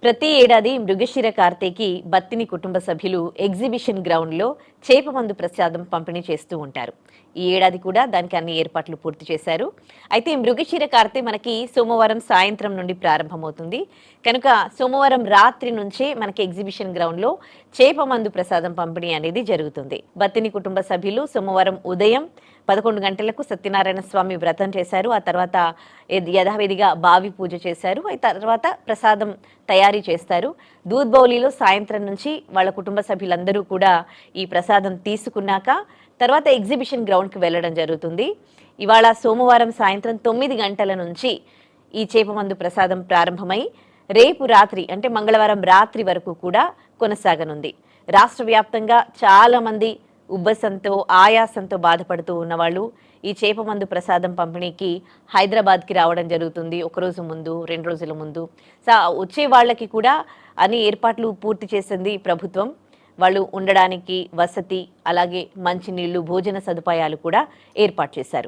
ప్రతి ఏడాది మృగశిర కార్తేకి బత్తిని కుటుంబ సభ్యులు ఎగ్జిబిషన్ గ్రౌండ్లో చేపమందు ప్రసాదం పంపిణీ చేస్తూ ఉంటారు. ఈ ఏడాది కూడా దానికి అన్ని ఏర్పాట్లు పూర్తి చేశారు. అయితే మృగశిర కార్తె మనకి సోమవారం సాయంత్రం నుండి ప్రారంభమవుతుంది కనుక సోమవారం రాత్రి నుంచే మనకి ఎగ్జిబిషన్ గ్రౌండ్లో చేపమందు ప్రసాదం పంపిణీ అనేది జరుగుతుంది. బత్తిని కుటుంబ సభ్యులు సోమవారం ఉదయం 11 గంటలకు సత్యనారాయణ స్వామి వ్రతం చేశారు. ఆ తర్వాత యథావిధిగా బావి పూజ చేశారు. ఆ తర్వాత ప్రసాదం తయారీ చేస్తారు. దూద్ బౌలీలో సాయంత్రం నుంచి వాళ్ళ కుటుంబ సభ్యులందరూ కూడా ఈ ప్రసాదం తీసుకున్నాక తర్వాత ఎగ్జిబిషన్ గ్రౌండ్కి వెళ్ళడం జరుగుతుంది. ఇవాళ సోమవారం సాయంత్రం 9 గంటల నుంచి ఈ చేపమందు ప్రసాదం ప్రారంభమై రేపు రాత్రి అంటే మంగళవారం రాత్రి వరకు కూడా కొనసాగనుంది. రాష్ట్ర వ్యాప్తంగా చాలా మంది ఉబ్బసంతో ఆయాసంతో బాధపడుతూ ఉన్నవాళ్ళు ఈ చేపమందు ప్రసాదం పంపిణీకి హైదరాబాద్కి రావడం జరుగుతుంది. ఒకరోజు ముందు 2 రోజుల ముందు వచ్చే వాళ్ళకి కూడా అన్ని ఏర్పాట్లు పూర్తి చేసింది ప్రభుత్వం. వాళ్ళు ఉండడానికి వసతి అలాగే మంచినీళ్లు భోజన సదుపాయాలు కూడా ఏర్పాటు చేశారు.